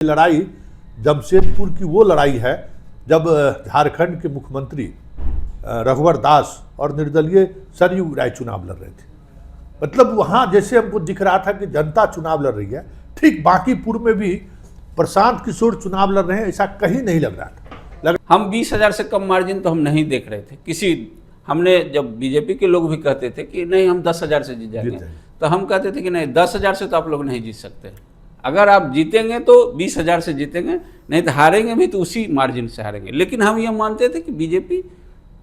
लड़ाई जमशेदपुर की वो लड़ाई है जब झारखंड के मुख्यमंत्री रघुवर दास और निर्दलीय सरयू राय चुनाव लड़ रहे थे। मतलब वहां जैसे हमको दिख रहा था कि जनता चुनाव लड़ रही है, ठीक बांकीपुर में भी प्रशांत किशोर चुनाव लड़ रहे हैं, ऐसा कहीं नहीं लग रहा था। हम 20,000 से कम मार्जिन तो हम नहीं देख रहे थे किसी। हमने जब बीजेपी के लोग भी कहते थे कि नहीं हम 10,000 से जीत जाएंगे, तो हम कहते थे कि नहीं 10,000 से तो आप लोग नहीं जीत सकते। अगर आप जीतेंगे तो 20,000 से जीतेंगे, नहीं तो हारेंगे भी तो उसी मार्जिन से हारेंगे। लेकिन हम ये मानते थे कि बीजेपी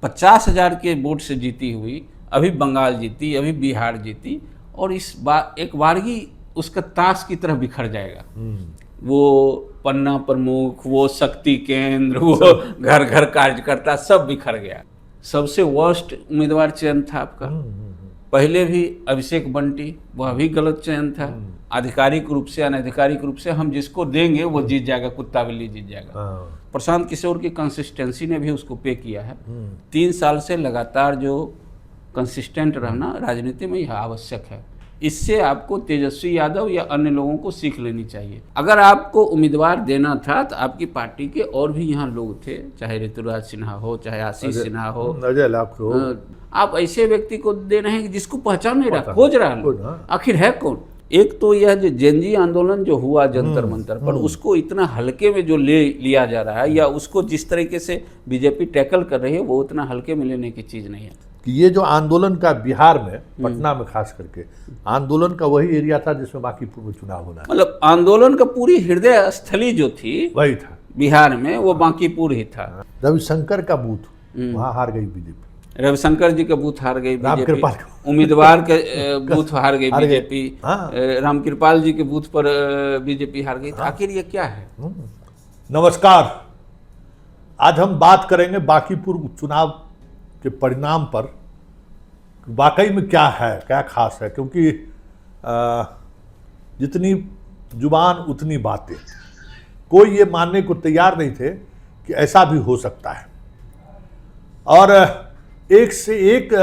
50,000 के वोट से जीती हुई, अभी बंगाल जीती, अभी बिहार जीती, और इस बार एक बारगी उसका ताश की तरह बिखर जाएगा। वो पन्ना प्रमुख, वो शक्ति केंद्र, वो घर घर कार्यकर्ता सब बिखर गया। सबसे वर्स्ट उम्मीदवार चयन था आपका। पहले भी अभिषेक बंटी, वह भी गलत चयन था। आधिकारिक रूप से अनाधिकारिक रूप से हम जिसको देंगे वो जीत जाएगा, कुत्ता बिल्ली जीत जाएगा। प्रशांत किशोर की कंसिस्टेंसी ने भी उसको पे किया है। 3 साल से लगातार जो कंसिस्टेंट रहना राजनीति में यह आवश्यक है। इससे आपको तेजस्वी यादव या अन्य लोगों को सीख लेनी चाहिए। अगर आपको उम्मीदवार देना था तो आपकी पार्टी के और भी यहाँ लोग थे, चाहे ऋतुराज सिन्हा हो, चाहे आशीष सिन्हा हो, अजय लाख, आप ऐसे व्यक्ति को दे रहे हैं जिसको पहचान नहीं रहा, खोज रहा आखिर है कौन। एक तो यह जो जेनजी आंदोलन जो हुआ जंतर मंतर पर, उसको इतना हल्के में जो ले लिया जा रहा है, या उसको जिस तरीके से बीजेपी टैकल कर रही है, वो उतना हल्के में लेने की चीज़ नहीं है। कि ये जो आंदोलन का बिहार में, पटना में खास करके आंदोलन का वही एरिया था जिसमें बांकीपुर में चुनाव होना है। मतलब आंदोलन का पूरी हृदय स्थली जो थी वही था बिहार में, वो बांकीपुर ही था। रविशंकर का बूथ वहाँ हार गई बीजेपी। रविशंकर जी का बूथ हार गई बीजेपी, उम्मीदवार के बूथ हार गई बीजेपी, रामकृपाल जी के बूथ पर बीजेपी हार गई। आखिर ये क्या है? नमस्कार, आज हम बात करेंगे बांकीपुर उपचुनाव के परिणाम पर। वाकई में क्या है, क्या खास है, क्योंकि जितनी जुबान उतनी बातें। कोई ये मानने को तैयार नहीं थे कि ऐसा भी हो सकता है। और एक से एक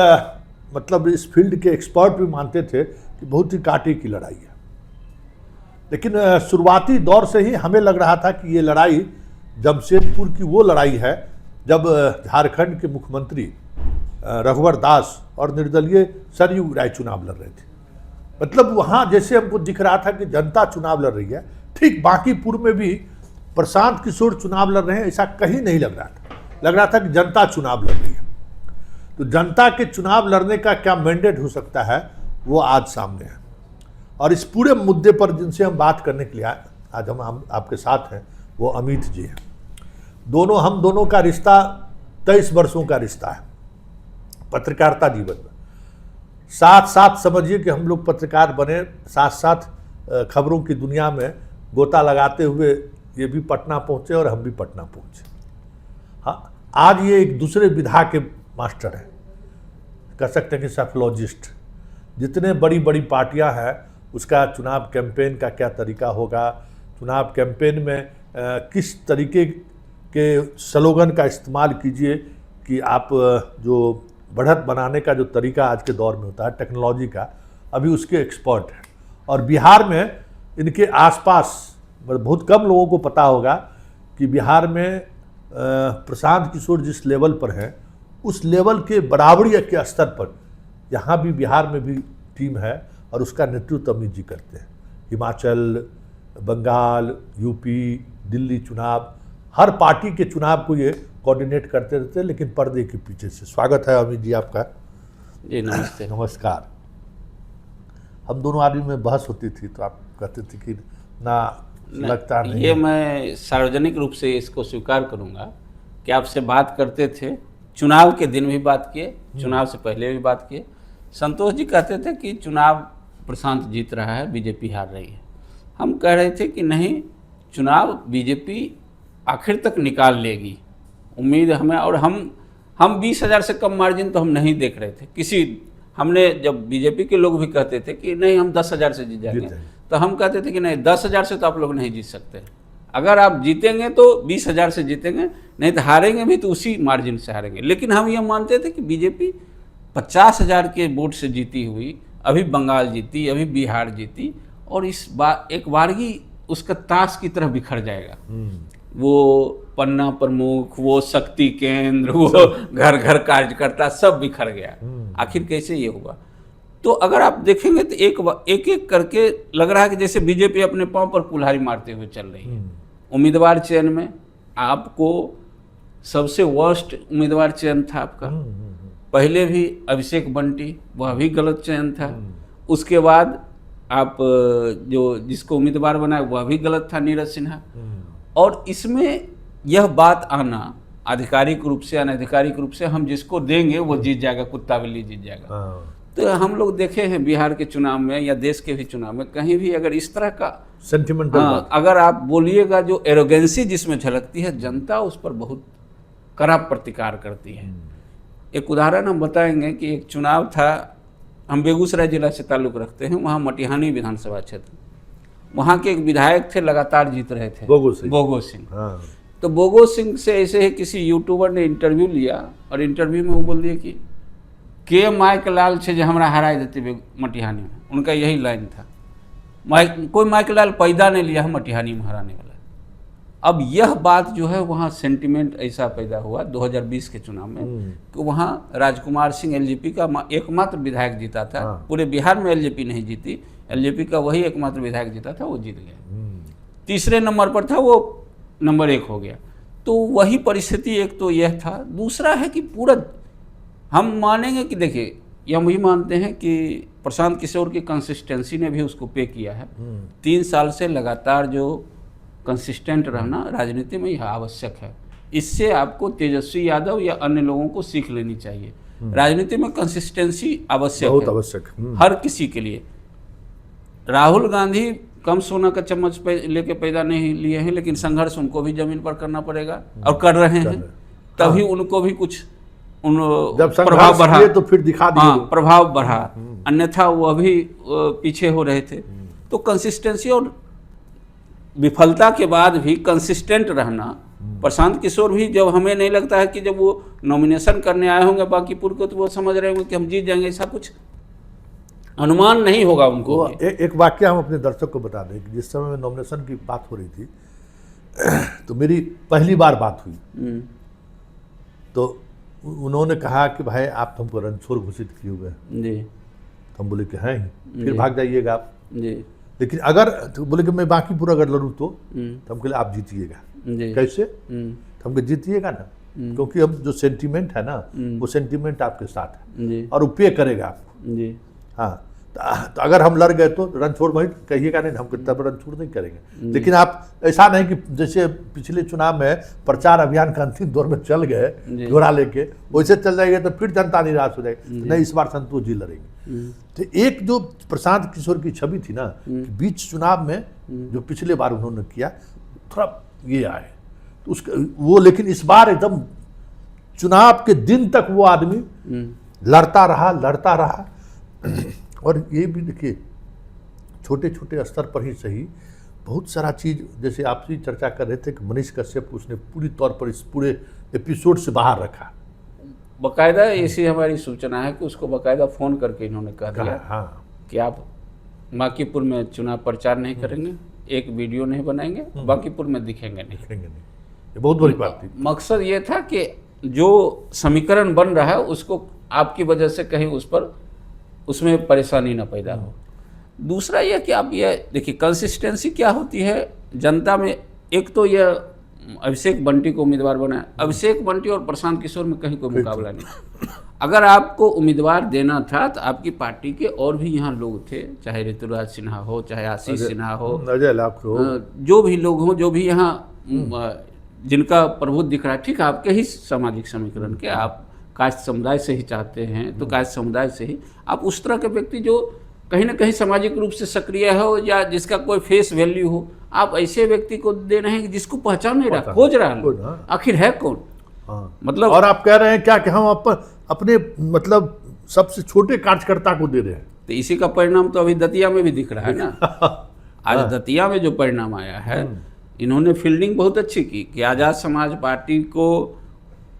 मतलब इस फील्ड के एक्सपर्ट भी मानते थे कि बहुत ही कांटे की लड़ाई है। लेकिन शुरुआती दौर से ही हमें लग रहा था कि ये लड़ाई जमशेदपुर की वो लड़ाई है जब झारखंड के मुख्यमंत्री रघुवर दास और निर्दलीय सरयू राय चुनाव लड़ रहे थे। मतलब वहाँ जैसे हमको दिख रहा था कि जनता चुनाव लड़ रही है, ठीक बांकीपुर में भी प्रशांत किशोर चुनाव लड़ रहे हैं, ऐसा कहीं नहीं लग रहा था। लग रहा था कि जनता चुनाव लड़ रही है। तो जनता के चुनाव लड़ने का क्या मैंडेट हो सकता है, वो आज सामने है। और इस पूरे मुद्दे पर जिनसे हम बात करने के लिए आज हम आपके साथ हैं, वो अमित जी हैं। हम दोनों का रिश्ता 23 वर्षों का रिश्ता है पत्रकारिता जीवन में। साथ साथ समझिए कि हम लोग पत्रकार बने, साथ साथ खबरों की दुनिया में गोता लगाते हुए ये भी पटना पहुँचे और हम भी पटना पहुँचे। हाँ, आज ये एक दूसरे विधा के मास्टर हैं, कह सकते हैं कि साइकोलॉजिस्ट। जितने बड़ी बड़ी पार्टियां हैं, उसका चुनाव कैंपेन का क्या तरीका होगा, चुनाव कैंपेन में किस तरीके के स्लोगन का इस्तेमाल कीजिए कि आप जो बढ़त बनाने का जो तरीका आज के दौर में होता है टेक्नोलॉजी का, अभी उसके एक्सपर्ट हैं। और बिहार में इनके आसपास बहुत कम लोगों को पता होगा कि बिहार में प्रशांत किशोर जिस लेवल पर हैं, उस लेवल के बराबरी के स्तर पर यहाँ भी बिहार में भी टीम है, और उसका नेतृत्व अमित जी करते हैं। हिमाचल, बंगाल, यूपी, दिल्ली चुनाव, हर पार्टी के चुनाव को ये कोऑर्डिनेट करते रहते हैं, लेकिन पर्दे के पीछे से। स्वागत है अमित जी आपका। जी नमस्ते। नमस्कार। हम दोनों आदमी में बहस होती थी तो आप कहते थे कि ना लगता नहीं। ये मैं सार्वजनिक रूप से इसको स्वीकार करूँगा कि आपसे बात करते थे, चुनाव के दिन भी बात किए, चुनाव से पहले भी बात किए। संतोष जी कहते थे कि चुनाव प्रशांत जीत रहा है, बीजेपी हार रही है। हम कह रहे थे कि नहीं, चुनाव बीजेपी आखिर तक निकाल लेगी, उम्मीद हमें। और हम 20,000 से कम मार्जिन तो हम नहीं देख रहे थे किसी। हमने जब बीजेपी के लोग भी कहते थे कि नहीं हम 10,000 से जीत जाएंगे, तो हम कहते थे कि नहीं 10,000 से तो आप लोग नहीं जीत सकते। अगर आप जीतेंगे तो 20,000 से जीतेंगे, नहीं तो हारेंगे भी तो उसी मार्जिन से हारेंगे। लेकिन हम ये मानते थे कि बीजेपी 50,000 के वोट से जीती हुई, अभी बंगाल जीती, अभी बिहार जीती, और इस बार एक बारगी उसका ताश की तरह बिखर जाएगा। वो पन्ना प्रमुख, वो शक्ति केंद्र, वो घर घर कार्यकर्ता सब बिखर गया। आखिर कैसे ये हुआ? तो अगर आप देखेंगे तो एक एक करके लग रहा है कि जैसे बीजेपी अपने पांव पर कुल्हाड़ी मारते हुए चल रही है। उम्मीदवार चयन में आपको सबसे वर्स्ट उम्मीदवार चयन था आपका। पहले भी अभिषेक बंटी, वह भी गलत चयन था। उसके बाद आप जो जिसको उम्मीदवार बनाए वह भी गलत था, नीरज सिन्हा। और इसमें यह बात आना आधिकारिक रूप से अनाधिकारिक रूप से, हम जिसको देंगे वो जीत जाएगा, कुत्ता बिल्ली जीत जाएगा। तो हम लोग देखे हैं बिहार के चुनाव में या देश के भी चुनाव में, कहीं भी अगर इस तरह का सेंटिमेंटल अगर आप बोलिएगा, जो एरोगेंसी जिसमें झलकती है, जनता उस पर बहुत कड़ा प्रतिकार करती है। एक उदाहरण हम बताएंगे कि एक चुनाव था, हम बेगूसराय जिला से ताल्लुक़ रखते हैं, वहाँ मटिहानी विधानसभा क्षेत्र, वहाँ के एक विधायक थे, लगातार जीत रहे थे, बोगो सिंह। तो बोगो सिंह से ऐसे ही किसी यूट्यूबर ने इंटरव्यू लिया और इंटरव्यू में वो बोल दिया कि के माइक लाल छे जो हमरा हराई देते मटिहानी में। उनका यही लाइन था, कोई माइक लाल पैदा नहीं लिया है मटिहानी में हराने वाला। अब यह बात जो है वहाँ सेंटिमेंट ऐसा पैदा हुआ 2020 के चुनाव में कि वहाँ राजकुमार सिंह एलजेपी का एकमात्र विधायक जीता था। पूरे बिहार में एलजेपी नहीं जीती, एलजेपी का वही एकमात्र विधायक जीता था, वो जीत गया। तीसरे नंबर पर था, वो नंबर 1 हो गया। तो वही परिस्थिति एक तो यह था। दूसरा है कि पूरा हम मानेंगे कि देखिए, या हम भी मानते हैं कि प्रशांत किशोर की कंसिस्टेंसी ने भी उसको पे किया है। 3 साल से लगातार जो कंसिस्टेंट रहना राजनीति में यह आवश्यक है। इससे आपको तेजस्वी यादव या अन्य लोगों को सीख लेनी चाहिए। राजनीति में कंसिस्टेंसी आवश्यक है, आवश्यक हर किसी के लिए। राहुल गांधी कम सोना का चम्मच लेके पैदा नहीं लिए हैं, लेकिन संघर्ष उनको भी जमीन पर करना पड़ेगा और कर रहे हैं, तभी उनको भी कुछ प्रभाव बढ़ा, तो फिर दिखा दिए प्रभाव बढ़ा, अन्यथा वो अभी पीछे हो रहे थे। तो कंसिस्टेंसी और विफलता के बाद भी कंसिस्टेंट रहना। प्रशांत किशोर भी, जब हमें नहीं लगता है कि जब वो नॉमिनेशन करने आए होंगे बांकीपुर को, तो वो समझ रहे होंगे कि हम जीत जाएंगे, ऐसा कुछ अनुमान नहीं होगा उनको। एक वाक्य हम अपने दर्शक को बता दें कि जिस समय नॉमिनेशन की बात हो रही थी तो मेरी पहली बार बात हुई, तो उन्होंने कहा कि भाई आप हमको रणछोड़ घोषित किए हुए हैं। तो हम बोले कि हैं, फिर भाग जाइएगा आप जी। लेकिन अगर तो बोले कि मैं बांकीपुर अगर लड़ूँ तो हम कहले आप जीतिएगा। कैसे? तो हम जीतिएगा ना, क्योंकि अब जो सेंटीमेंट है ना, वो सेंटीमेंट आपके साथ है और वो पे करेगा आपको। हाँ, तो अगर हम लड़ गए तो रणछोड़ वही कहिएगा नहीं, हम तब रणछोड़ नहीं करेंगे। लेकिन आप ऐसा नहीं कि जैसे पिछले चुनाव में प्रचार अभियान का अंतिम दौर में चल गए घोड़ा लेके, वैसे चल जाएंगे तो फिर जनता निराश हो जाएगी। नहीं, इस बार संतोष जी लड़ेंगे। तो एक जो प्रशांत किशोर की छवि थी ना, बीच चुनाव में जो पिछले बार उन्होंने किया, थोड़ा ये आए तो उसका वो, लेकिन इस बार एकदम चुनाव के दिन तक वो आदमी लड़ता रहा। और ये भी देखिए, छोटे छोटे स्तर पर ही सही, बहुत सारा चीज़, जैसे आपसे चर्चा कर रहे थे कि मनीष कश्यप को उसने पूरी तौर पर इस पूरे एपिसोड से बाहर रखा। बाकायदा ऐसी हमारी सूचना है कि उसको बाकायदा फ़ोन करके इन्होंने कह दिया कि आप बांकीपुर में चुनाव प्रचार नहीं करेंगे, एक वीडियो नहीं बनाएंगे, बांकीपुर में दिखेंगे नहीं। ये बहुत बड़ी बात थी। मकसद ये था कि जो समीकरण बन रहा है उसको आपकी वजह से कहीं उसमें परेशानी ना पैदा हो। दूसरा यह कि आप ये देखिए, कंसिस्टेंसी क्या होती है जनता में। एक तो यह अभिषेक बंटी को उम्मीदवार बनाया, अभिषेक बंटी और प्रशांत किशोर में कहीं कोई मुकाबला नहीं। अगर आपको उम्मीदवार देना था तो आपकी पार्टी के और भी यहाँ लोग थे, चाहे ऋतुराज सिन्हा हो, चाहे आशीष सिन्हा हो, अजय लाख हो, जो भी लोग हों, जो भी यहाँ जिनका प्रभुत्व दिख रहा है, ठीक है, आपके ही सामाजिक समीकरण के, आप कास्ट समुदाय से ही चाहते हैं तो कास्ट समुदाय से ही आप उस तरह के व्यक्ति जो कहीं ना कहीं सामाजिक रूप से सक्रिय हो या जिसका कोई फेस वैल्यू हो, आप ऐसे व्यक्ति को दे रहे हैं जिसको पहचान नहीं रहा, खोज रहा है, आखिर है कौन। मतलब, और आप कह रहे हैं क्या कि हम अपने मतलब सबसे छोटे कार्यकर्ता को दे रहे हैं। तो इसी का परिणाम तो अभी दतिया में भी दिख रहा है ना। आज दतिया में जो परिणाम आया है, इन्होंने फील्डिंग बहुत अच्छी की कि आज़ाद समाज पार्टी को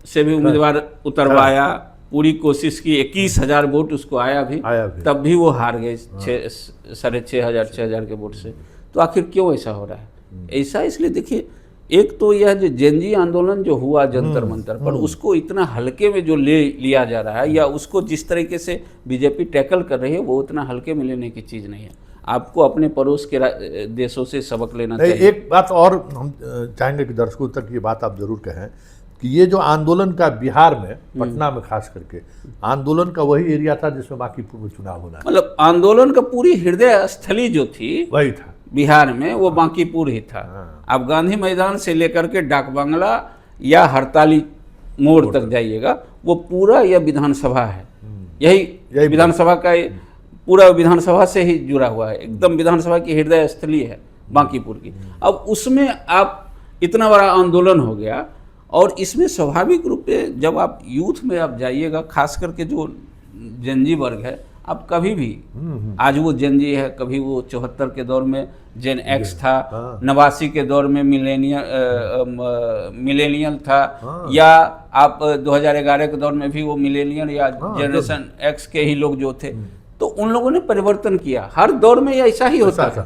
से भी उम्मीदवार उतरवाया, पूरी कोशिश की, 21,000 वोट उसको आया भी, तब भी वो हार गए 6,500 6,000 के वोट से। तो आखिर क्यों ऐसा हो रहा है? ऐसा इसलिए देखिए, एक तो यह जो जेनजी आंदोलन जो हुआ जंतर मंतर पर, उसको इतना हल्के में जो लिया जा रहा है, या उसको जिस तरीके से बीजेपी टैकल कर रही है, वो उतना हल्के में लेने की चीज़ नहीं है। आपको अपने पड़ोस के देशों से सबक लेना चाहिए। एक बात और हम चाहेंगे कि दर्शकों तक ये बात आप जरूर कहें कि ये जो आंदोलन का बिहार में, पटना में खास करके आंदोलन का वही एरिया था जिसमें बांकीपुर में चुनाव होना है। मतलब आंदोलन का पूरी हृदय स्थली जो थी वही था बिहार में, वो बांकीपुर ही था। आप गांधी मैदान से लेकर के डाक बांग्ला या हड़ताली मोड़ तक जाइएगा, वो पूरा यह विधानसभा है। यही विधानसभा का पूरा विधानसभा से ही जुड़ा हुआ है, एकदम विधानसभा की हृदय स्थली है बांकीपुर की। अब उसमें आप इतना बड़ा आंदोलन हो गया, और इसमें स्वाभाविक रूप से जब आप यूथ में आप जाइएगा, खास करके जो जेनजी वर्ग है, आप कभी भी, आज वो जेनजी है, कभी वो 74 के दौर में जेन एक्स था, 89 के दौर में मिलेनियल था, या आप 2011 के दौर में भी वो मिलेनियल या जनरेशन एक्स के ही लोग जो थे, तो उन लोगों ने परिवर्तन किया। हर दौर में ऐसा ही होता है,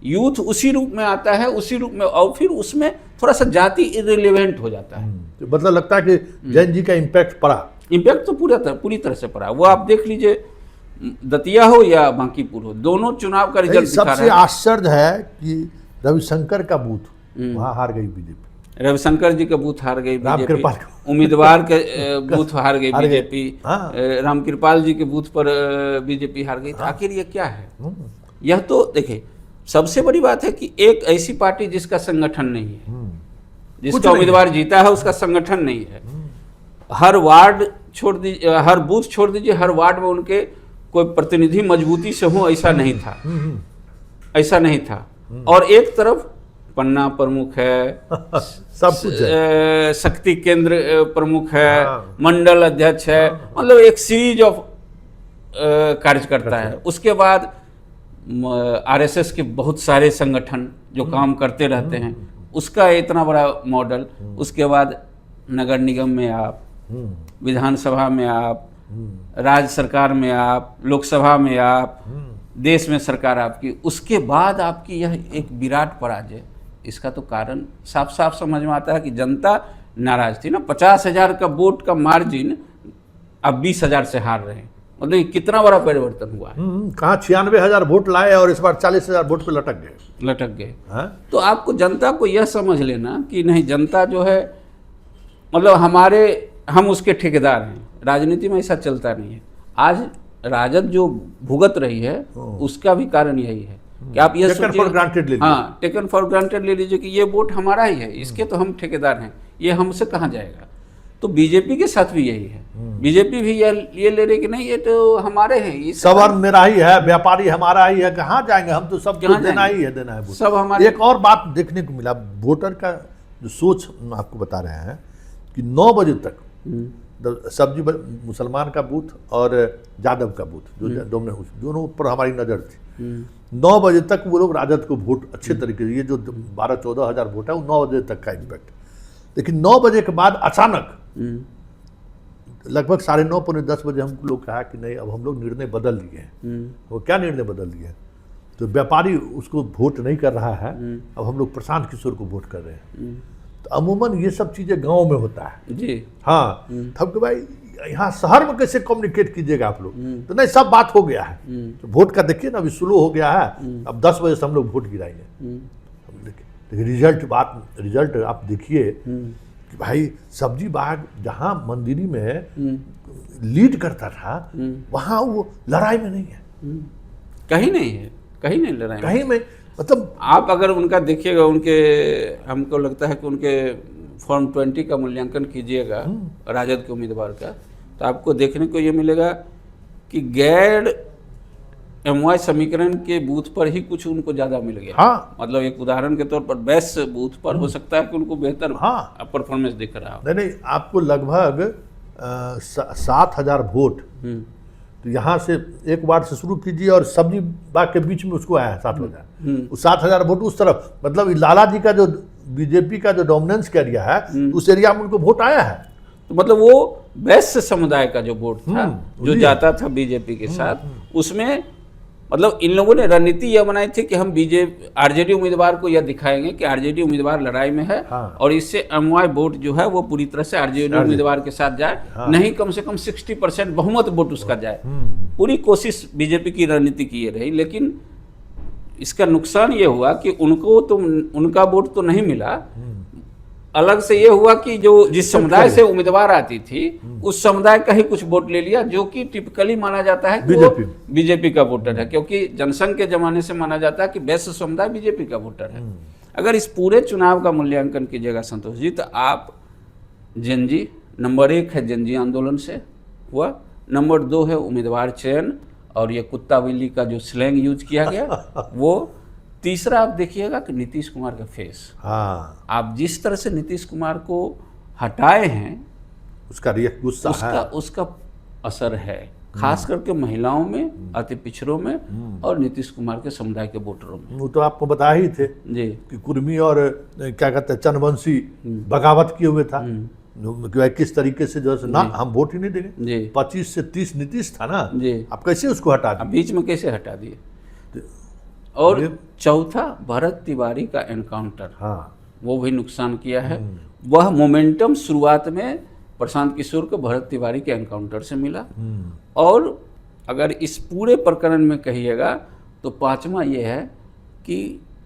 यूथ उसी रूप में आता है, उसी रूप में, और फिर उसमें थोड़ा सा जाति इररिलेवेंट हो जाता है। तो मतलब लगता है कि जैन जी का इम्पैक्ट पड़ा, इम्पैक्ट तो पूरी तरह से पड़ा। वो आप देख लीजिए, दतिया हो या बांकीपुर हो, दोनों चुनाव का रिजल्ट दिखा रहा है। सबसे आश्चर्य है कि रविशंकर का बूथ वहाँ हार गई बीजेपी, रविशंकर जी का बूथ हार गई बीजेपी, उम्मीदवार के बूथ हार गई बीजेपी, रामकृपाल जी के बूथ पर बीजेपी हार गई। आखिर ये क्या है? यह तो देखिए, सबसे बड़ी बात है कि एक ऐसी पार्टी जिसका संगठन नहीं है, जिसका उम्मीदवार जीता है उसका संगठन नहीं है। हर वार्ड छोड़ दीजिए, हर बूथ छोड़ दीजिए, हर वार्ड में उनके कोई प्रतिनिधि मजबूती से हो, ऐसा नहीं था, ऐसा नहीं था। और एक तरफ पन्ना प्रमुख है, सब कुछ है, शक्ति केंद्र प्रमुख है, मंडल अध्यक्ष है, मतलब एक सीरीज ऑफ कार्यकर्ता है। उसके बाद आरएसएस के बहुत सारे संगठन जो काम करते रहते हैं, उसका इतना बड़ा मॉडल। उसके बाद नगर निगम में आप, विधानसभा में आप, राज्य सरकार में आप, लोकसभा में आप, देश में सरकार आपकी, उसके बाद आपकी यह एक विराट पराजय। इसका तो कारण साफ साफ समझ में आता है कि जनता नाराज थी ना। 50,000 का वोट का मार्जिन, अब 20,000 से हार रहे हैं, मतलब कितना बड़ा परिवर्तन हुआ है। कहाँ 96,000 वोट लाए और इस बार 40,000 वोट पे लटक गए। तो आपको जनता को यह समझ लेना कि नहीं, जनता जो है, मतलब हम उसके ठेकेदार हैं। राजनीति में ऐसा चलता नहीं है। आज राजद जो भुगत रही है, उसका भी कारण यही है कि आप ये टेकन फॉर ग्रांटेड ले लीजिए। हाँ, टेकन फॉर ग्रांटेड ले लीजिए कि ये वोट हमारा ही है, इसके तो हम ठेकेदार हैं, ये हमसे कहाँ जाएगा। तो बीजेपी के साथ भी यही है। बीजेपी भी ये ले रही कि नहीं, ये तो हमारे हैं, सवर्ण मेरा ही है, व्यापारी हमारा ही है, कहाँ जाएंगे हम, तो सब देना है सब हमारे। एक और बात देखने को मिला, वोटर का जो सोच आपको बता रहे हैं कि 9 बजे तक सब्जी मुसलमान का बूथ और यादव का बूथ जो दोनों पर हमारी नज़र थी। 9 बजे तक वो लोग राजद को वोट अच्छे तरीके से, ये जो 12-14 हज़ार वोट है, वो 9 बजे तक का इम्पैक्ट। लेकिन 9 बजे के बाद अचानक लगभग 9:30 पौने 10 बजे हमको लोग कहा कि नहीं, अब हम लोग निर्णय बदल लिए हैं। वो क्या निर्णय बदल लिए? तो व्यापारी उसको वोट नहीं कर रहा है, अब हम लोग प्रशांत किशोर को वोट कर रहे हैं। तो अमूमन ये सब चीज़ें गांव में होता है जी। हाँ, तब कि भाई यहाँ शहर में कैसे कम्युनिकेट कीजिएगा आप लोग? तो नहीं, सब बात हो गया है। तो वोट का देखिए ना, अभी स्लो हो गया है, अब 10 बजे से हम लोग वोट गिराएंगे। रिजल्ट आप देखिए कि भाई सब्जी बाग जहाँ मंदिरी में लीड करता था, वहाँ वो लड़ाई में नहीं है, कहीं नहीं है, कहीं नहीं लड़ाई, कहीं में। मतलब आप अगर उनका देखिएगा, उनके, हमको लगता है कि उनके फॉर्म 20 का मूल्यांकन कीजिएगा राजद के उम्मीदवार का, तो आपको देखने को ये मिलेगा कि गैर MY समीकरण के बूथ पर ही कुछ उनको ज़्यादा मिल गया। हाँ। मतलब एक उदाहरण के तौर पर बैस बूथ पर हो सकता है कि उनको बेहतर परफॉर्मेंस दिख रहा हो। नहीं, आपको लगभग 7,000 वोट, तो यहाँ से एक वार्ड से शुरू कीजिए और सब्जी बाग के बीच में उसको आया है 7,000। उस 7,000 वोट उस तरफ, मतलब लाला जी का जो बीजेपी का जो डोमिनेंस का एरिया है, उस एरिया में उनको वोट आया है। तो मतलब वो वैश्य समुदाय का जो वोट था, जो जाता था बीजेपी के साथ, उसमें मतलब इन लोगों ने रणनीति यह बनाई थी कि हम बीजेपी आरजेडी उम्मीदवार को यह दिखाएंगे कि आरजेडी उम्मीदवार लड़ाई में है, हाँ। और इससे एमवाई वोट जो है वो पूरी तरह से आरजेडी उम्मीदवार के साथ जाए, हाँ। नहीं कम से कम 60% बहुमत वोट उसका जाए। पूरी कोशिश बीजेपी की रणनीति की ये रही, लेकिन इसका नुकसान ये हुआ कि उनको तो उनका वोट तो नहीं मिला, अलग से ये हुआ कि जो जिस समुदाय से उम्मीदवार आती थी उस समुदाय का ही कुछ वोट ले लिया, जो कि टिपिकली माना जाता है कि वो बीजेपी का वोटर है, क्योंकि जनसंघ के जमाने से माना जाता है कि वैश्य समुदाय बीजेपी का वोटर है। अगर इस पूरे चुनाव का मूल्यांकन कीजिएगा संतोष जी, तो आप जेनजी नंबर 1 है, जेनजी आंदोलन से हुआ, नंबर 2 है उम्मीदवार चयन और ये कुत्ता बिल्ली का जो स्लैंग यूज किया गया वो, तीसरा आप देखिएगा कि नीतीश कुमार का फेस। हाँ, आप जिस तरह से नीतीश कुमार को हटाए हैं उसका गुस्सा है, उसका असर है, खास करके महिलाओं में, अति पिछड़ों में और नीतीश कुमार के समुदाय के वोटरों में। वो तो आपको बता ही थे जी कि कुर्मी और क्या कहते हैं चंद्रवंशी बगावत किए हुए था कि भाई किस तरीके से जो है ना हम वोट ही नहीं देंगे। जी 25 से 30 नीतीश था ना जी, आप कैसे उसको हटा अब दिए? बीच में कैसे हटा दिए? और चौथा भरत तिवारी का एनकाउंटर, हाँ, वो भी नुकसान किया है। वह मोमेंटम शुरुआत में प्रशांत किशोर को भरत तिवारी के एनकाउंटर से मिला, और अगर इस पूरे प्रकरण में कहिएगा तो पांचवा ये है कि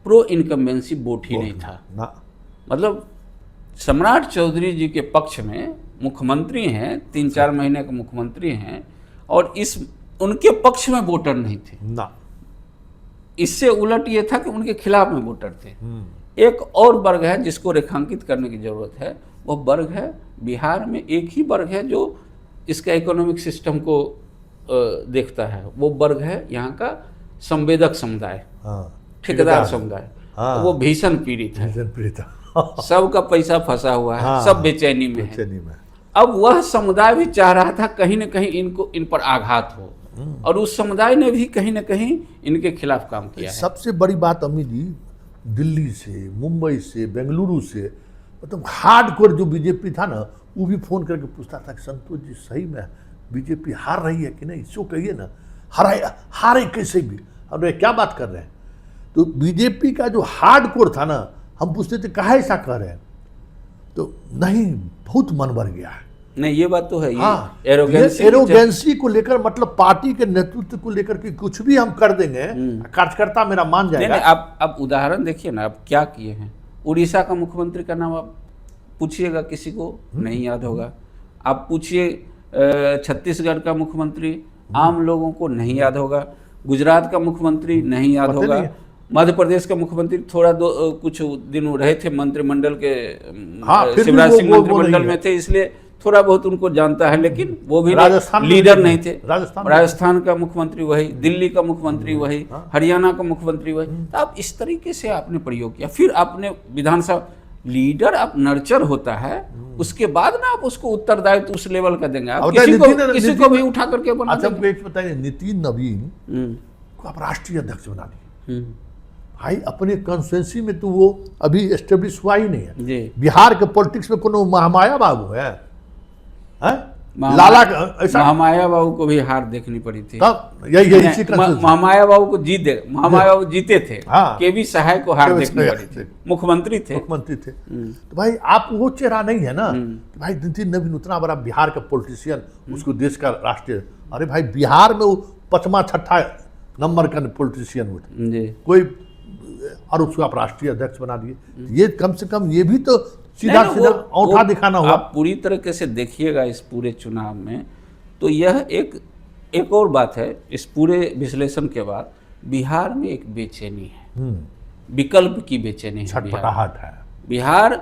प्रो इनकम्बेंसी वोट ही नहीं था ना। मतलब सम्राट चौधरी जी के पक्ष में मुख्यमंत्री हैं, 3-4 महीने के मुख्यमंत्री हैं, और इस उनके पक्ष में वोटर नहीं थे ना। इससे उलट ये था कि उनके खिलाफ में वोटर थे। एक और वर्ग है जिसको रेखांकित करने की जरूरत है, वह वर्ग है बिहार में एक ही वर्ग है जो इसका इकोनॉमिक सिस्टम को देखता है, वो वर्ग है यहाँ का संवेदक समुदाय, ठेकेदार समुदाय। वो भीषण पीड़ित है, सबका पैसा फंसा हुआ है, सब बेचैनी में है। अब वह समुदाय भी चाह रहा था कहीं न कहीं इन पर आघात हो, और उस समुदाय ने भी कहीं न कहीं इनके खिलाफ काम किया है। सबसे बड़ी बात अमित जी, दिल्ली से, मुंबई से, बेंगलुरु से, मतलब हार्डकोर जो बीजेपी था ना, वो भी फोन करके पूछता था कि संतोष जी सही में बीजेपी हार रही है कि नहीं, इसको कहिए ना, हारे कैसे भी, और ये क्या बात कर रहे हैं। तो बीजेपी का जो हार्डकोर था ना, हम पूछते थे कहाँ ऐसा कह रहे हैं, तो नहीं, बहुत मन भर गया है। नहीं ये बात तो है, हाँ, एरोगेंसी को लेकर, मतलब पार्टी के नेतृत्व को लेकर कि कुछ भी हम कर देंगे, कार्यकर्ता मेरा मान जाएगा। नहीं, आप उदाहरण देखिए ना, आप क्या किए हैं। उड़ीसा का मुख्यमंत्री का नाम आप पूछिएगा, किसी को नहीं याद होगा। आप पूछिए छत्तीसगढ़ का मुख्यमंत्री, आम लोगों को नहीं याद होगा। गुजरात का मुख्यमंत्री नहीं याद होगा। मध्य प्रदेश का मुख्यमंत्री थोड़ा कुछ दिन रहे थे मंत्रिमंडल के, शिवराज सिंह मंत्रिमंडल में थे, इसलिए थोड़ा बहुत उनको जानता है, लेकिन वो भी लीडर नहीं थे। राजस्थान का मुख्यमंत्री वही, दिल्ली का मुख्यमंत्री वही, हरियाणा का मुख्यमंत्री वही। तो आप इस तरीके से आपने प्रयोग किया, फिर आपने विधानसभा लीडर आप नर्चर होता है, उसके बाद ना आप उसको उत्तरदायित्व उस लेवल का देंगे। आप किसी को भी उठा करके बना देंगे। बताइए, नितिन नवीन को आप राष्ट्रीय अध्यक्ष बना दिए भाई, अपने कॉन्स्टिट्यूएंसी में तो वो अभी एस्टेब्लिश हुआ ही नहीं है। बिहार के पॉलिटिक्स में कोनो महामाया बाबू है? लाला ऐसा महामाया बाबू को भी हार देखनी पड़ी थी। यही महामाया बाबू को महामाया बाबू जीते थे, केवी सहाय को हार देखनी पड़ी थी, मुख्यमंत्री थे। तो भाई आप वो चेहरा नहीं है ना कि भाई नितिन नवीन उतना बड़ा बिहार का पॉलिटिशियन, उसको देश का राष्ट्रीय, अरे भाई बिहार में वो 5वां-6वां नंबर का पॉलिटिशियन हुए, कोई, और उसको आप राष्ट्रीय अध्यक्ष बना दिए। ये कम से कम ये भी तो सीधा औंठा दिखाना हुआ। आप पूरी तरीके से देखिएगा इस पूरे चुनाव में, तो यह एक और बात है। इस पूरे विश्लेषण के बाद बिहार में एक बेचैनी है, विकल्प की बेचैनी है। छटपटाहट है। बिहार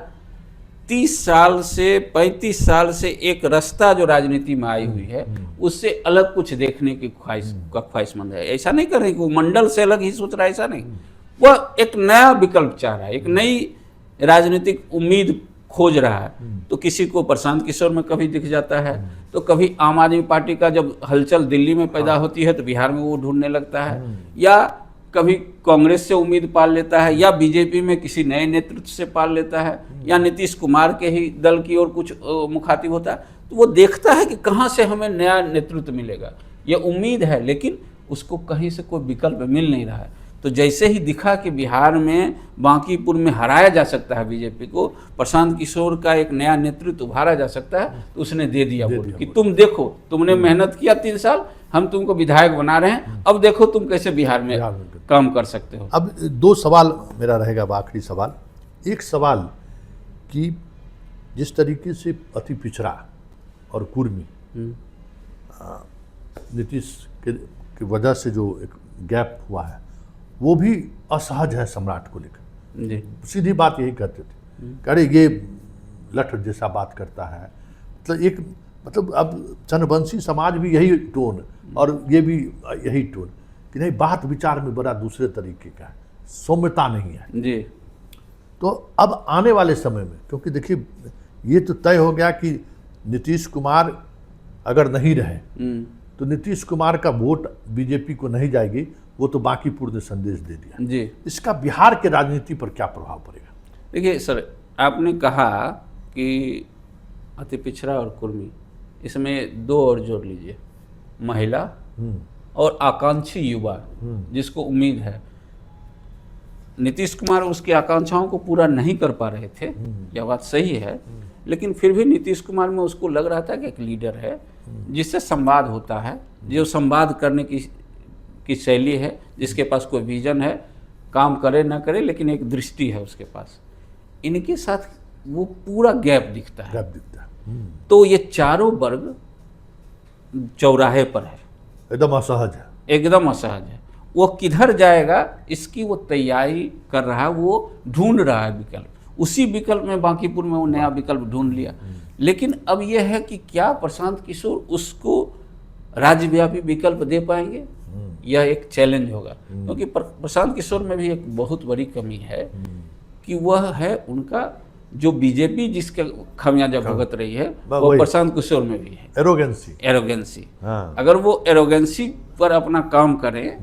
30 साल से 35 साल से एक रास्ता जो राजनीति में आई हुई है, उससे अलग कुछ देखने की ख्वाहिशमंद है। ऐसा नहीं कर रहे कि वो मंडल से अलग ही सोच रहा है, ऐसा नहीं। वह एक नया विकल्प चाह रहा है, एक नई राजनीतिक उम्मीद खोज रहा है। तो किसी को प्रशांत किशोर में कभी दिख जाता है, तो कभी आम आदमी पार्टी का जब हलचल दिल्ली में पैदा होती है तो बिहार में वो ढूंढने लगता है, या कभी कांग्रेस से उम्मीद पाल लेता है, या बीजेपी में किसी नए नेतृत्व से पाल लेता है, या नीतीश कुमार के ही दल की ओर कुछ मुखातिब होता है। तो वो देखता है कि कहाँ से हमें नया नेतृत्व मिलेगा, ये उम्मीद है। लेकिन उसको कहीं से कोई विकल्प मिल नहीं रहा है। तो जैसे ही दिखा कि बिहार में बांकीपुर में हराया जा सकता है बीजेपी को, प्रशांत किशोर का एक नया नेतृत्व उभारा जा सकता है, तो उसने दे दिया वोट कि तुम देखो, तुमने मेहनत किया 3 साल, हम तुमको विधायक बना रहे हैं, अब देखो तुम कैसे बिहार में काम कर सकते हो। अब 2 सवाल मेरा रहेगा, आखिरी सवाल। एक सवाल कि जिस तरीके से अति पिछड़ा और कुर्मी नीतीश की वजह से जो एक गैप हुआ है, वो भी असहज है सम्राट को लेकर। जी, सीधी बात यही कहते थे, अरे ये लठ जैसा बात करता है। मतलब अब चंद्रवंशी समाज भी यही टोन और ये भी यही टोन कि नहीं, बात विचार में बड़ा दूसरे तरीके का है, सौम्यता नहीं है। जी। तो अब आने वाले समय में, क्योंकि देखिए ये तो तय हो गया कि नीतीश कुमार अगर नहीं रहे तो नीतीश कुमार का वोट बीजेपी को नहीं जाएगी, वो तो बांकीपुर ने संदेश दे दिया। जी। इसका बिहार के राजनीति पर क्या प्रभाव पड़ेगा? देखिए सर, आपने कहा कि अति पिछड़ा और कुर्मी, इसमें 2 और जोड़ लीजिए, महिला और आकांक्षी युवा, जिसको उम्मीद है। नीतीश कुमार उसकी आकांक्षाओं को पूरा नहीं कर पा रहे थे, यह बात सही है, लेकिन फिर भी नीतीश कुमार में उसको लग रहा था कि एक लीडर है जिससे संवाद होता है, जो संवाद करने की शैली है, जिसके पास कोई विजन है, काम करे ना करे लेकिन एक दृष्टि है उसके पास। इनके साथ वो पूरा गैप दिखता है। तो ये चारों वर्ग चौराहे पर है, एकदम असहज है, एकदम असहज है। वो किधर जाएगा इसकी वो तैयारी कर रहा है, वो ढूंढ रहा है विकल्प। उसी विकल्प में बांकीपुर में वो नया विकल्प ढूंढ लिया। लेकिन अब यह है कि क्या प्रशांत किशोर उसको राज्यव्यापी विकल्प दे पाएंगे, यह एक चैलेंज होगा। क्योंकि प्रशांत किशोर में भी एक बहुत बड़ी कमी है कि वह है उनका जो बीजेपी जिसके खामियाजा भुगत रही है, वो प्रशांत किशोर में भी है, एरोगेंसी। अगर वो एरोगेंसी पर अपना काम करें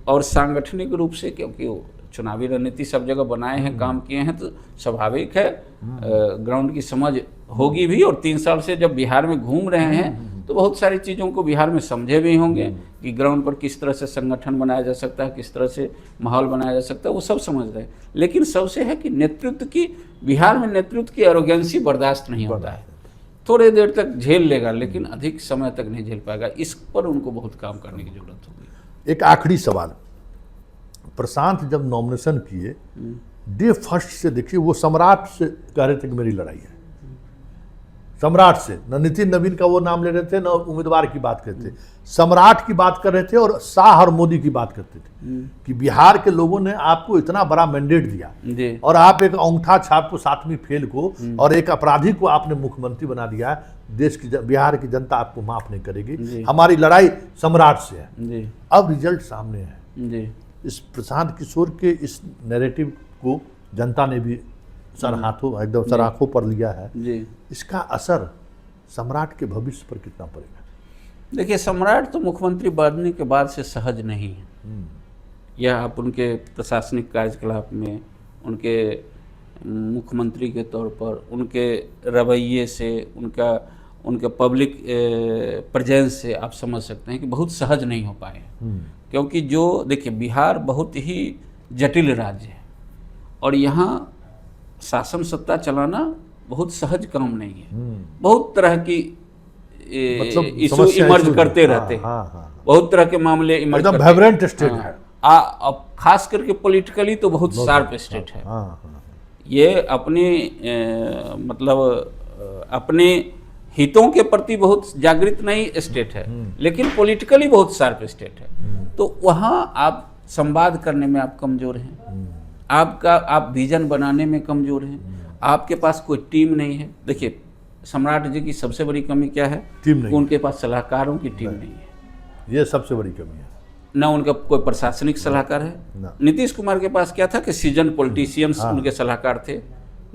और सांगठनिक रूप से, क्योंकि वो चुनावी रणनीति सब जगह बनाए हैं, काम किए हैं, तो स्वाभाविक है ग्राउंड की समझ होगी भी। और 3 साल से जब बिहार में घूम रहे हैं तो बहुत सारी चीज़ों को बिहार में समझे भी होंगे कि ग्राउंड पर किस तरह से संगठन बनाया जा सकता है, किस तरह से माहौल बनाया जा सकता है, वो सब समझ रहे हैं। लेकिन सबसे है कि नेतृत्व की, बिहार में नेतृत्व की एरोगेंसी बर्दाश्त नहीं होता है। थोड़े देर तक झेल लेगा लेकिन अधिक समय तक नहीं झेल पाएगा। इस पर उनको बहुत काम करने की जरूरत होगी। एक आखिरी सवाल, प्रशांत जब नॉमिनेशन किए डे फर्स्ट से देखिए वो सम्राट से कह रहे थे कि मेरी लड़ाई है, सम्राट से, न नितिन नवीन का वो नाम ले रहे थे, न उम्मीदवार की बात करते थे, सम्राट की बात कर रहे थे और शाह और मोदी की बात करते थे कि बिहार के लोगों ने आपको इतना बड़ा मैंडेट दिया और आप एक अंगूठा छाप को 7वीं फेल को और एक अपराधी को आपने मुख्यमंत्री बना दिया। देश की बिहार की जनता आपको माफ नहीं करेगी, हमारी लड़ाई सम्राट से है। अब रिजल्ट सामने है। इस प्रशांत किशोर के इस नैरेटिव को जनता ने भी एकदम सराखों पर लिया है। इसका असर सम्राट के भविष्य पर कितना पड़ेगा? देखिए, सम्राट तो मुख्यमंत्री बनने के बाद से सहज नहीं है। यह आप उनके प्रशासनिक कार्यकलाप में, उनके मुख्यमंत्री के तौर पर, उनके रवैये से, उनके पब्लिक प्रेजेंस से आप समझ सकते हैं कि बहुत सहज नहीं हो पाए। क्योंकि जो देखिए, बिहार बहुत ही जटिल राज्य है और यहाँ शासन सत्ता चलाना बहुत सहज काम नहीं है। बहुत तरह की इशू इमर्ज करते रहते हैं। बहुत तरह के मामले इमर्ज करते हैं। वाइब्रेंट स्टेट है। अब खास करके पॉलिटिकली तो बहुत शार्प स्टेट है। ये अपने मतलब अपने हितों के प्रति बहुत जागृत नहीं स्टेट है, लेकिन पॉलिटिकली बहुत शार्प स्टेट है। तो वहाँ आप संवाद करने में आप कमजोर हैं, आप विजन बनाने में कमजोर हैं, आपके पास कोई टीम नहीं है। देखिए, सम्राट जी की सबसे बड़ी कमी क्या है? टीम नहीं, उनके पास सलाहकारों की टीम नहीं है। ये सबसे बड़ी कमी है। ना उनका कोई प्रशासनिक सलाहकार है। नीतीश कुमार के पास क्या था कि सीजन पॉलिटिशियंस उनके सलाहकार थे।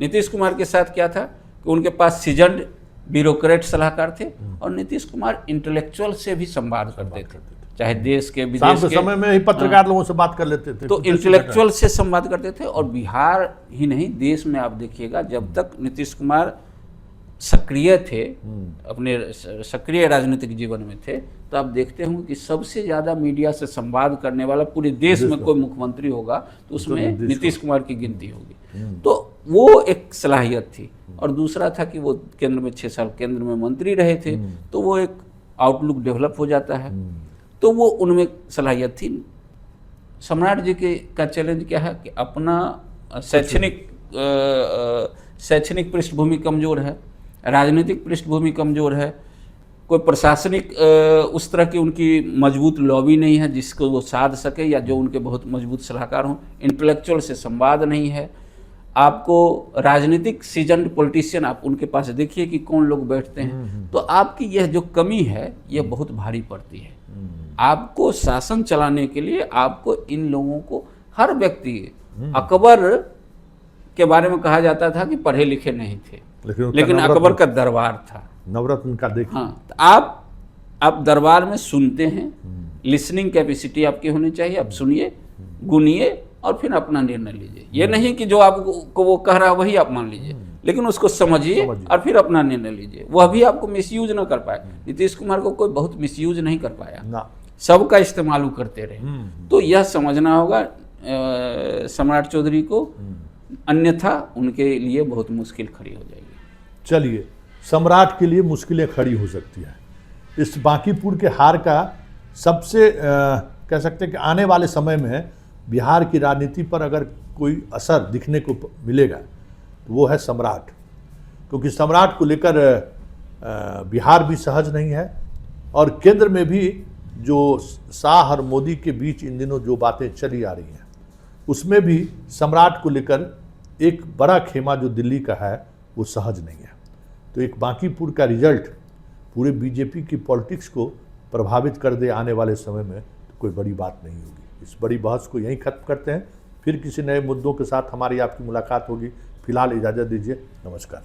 नीतीश कुमार के साथ क्या था कि उनके पास सीजन ब्यूरोक्रेट सलाहकार थे और नीतीश कुमार इंटेलेक्चुअल से भी संवाद करते थे, चाहे देश के विदेश के समय में ही पत्रकार लोगों से बात कर लेते थे, तो इंटेलेक्चुअल से संवाद करते थे। और बिहार ही नहीं, देश में आप देखिएगा, जब तक नीतीश कुमार सक्रिय थे, अपने सक्रिय राजनीतिक जीवन में थे, तो आप देखते होंगे कि सबसे ज़्यादा मीडिया से संवाद करने वाला पूरे देश में कोई मुख्यमंत्री होगा तो उसमें नीतीश कुमार की गिनती होगी। तो वो एक सलाहियत थी। और दूसरा था कि वो केंद्र में 6 साल केंद्र में मंत्री रहे थे, तो वो एक आउटलुक डेवलप हो जाता है, तो वो उनमें सलाहियत थी। सम्राट जी के का चैलेंज क्या है कि अपना शैक्षणिक पृष्ठभूमि कमज़ोर है, राजनीतिक पृष्ठभूमि कमज़ोर है, कोई प्रशासनिक उस तरह की उनकी मजबूत लॉबी नहीं है जिसको वो साध सके या जो उनके बहुत मजबूत सलाहकार हों, इंटेलेक्चुअल से संवाद नहीं है। आपको राजनीतिक सीजन्ड पॉलिटिशियन आप उनके पास देखिए कि कौन लोग बैठते हैं, तो आपकी यह जो कमी है यह बहुत भारी पड़ती है। आपको शासन चलाने के लिए आपको इन लोगों को, हर व्यक्ति, अकबर के बारे में कहा जाता था कि पढ़े लिखे नहीं थे, लेकिन अकबर का दरबार था, नवरत्न का देखिए। हाँ, तो आप दरबार में सुनते हैं, लिसनिंग कैपेसिटी आपकी होनी चाहिए, आप सुनिए, गुनिए और फिर अपना निर्णय लीजिए। ये नहीं कि जो आपको वो कह रहा है वही आप मान लीजिए, लेकिन उसको समझिए और फिर अपना निर्णय लीजिए। वह भी आपको मिसयूज ना कर पाए। नीतीश कुमार को कोई बहुत मिसयूज नहीं कर पाया ना, सबका इस्तेमाल वो करते रहे। तो यह समझना होगा सम्राट चौधरी को, अन्यथा उनके लिए बहुत मुश्किल खड़ी हो जाएगी। चलिए, सम्राट के लिए मुश्किलें खड़ी हो सकती है। इस बांकीपुर के हार का सबसे कह सकते हैं कि आने वाले समय में बिहार की राजनीति पर अगर कोई असर दिखने को मिलेगा तो वो है सम्राट, क्योंकि सम्राट को लेकर बिहार भी सहज नहीं है और केंद्र में भी जो शाह और मोदी के बीच इन दिनों जो बातें चली आ रही हैं उसमें भी सम्राट को लेकर एक बड़ा खेमा जो दिल्ली का है वो सहज नहीं है। तो एक बांकीपुर का रिजल्ट पूरे बीजेपी की पॉलिटिक्स को प्रभावित कर दे आने वाले समय में तो कोई बड़ी बात नहीं होगी। इस बड़ी बहस को यहीं खत्म करते हैं, फिर किसी नए मुद्दों के साथ हमारी आपकी मुलाकात होगी। फिलहाल इजाज़त दीजिए, नमस्कार।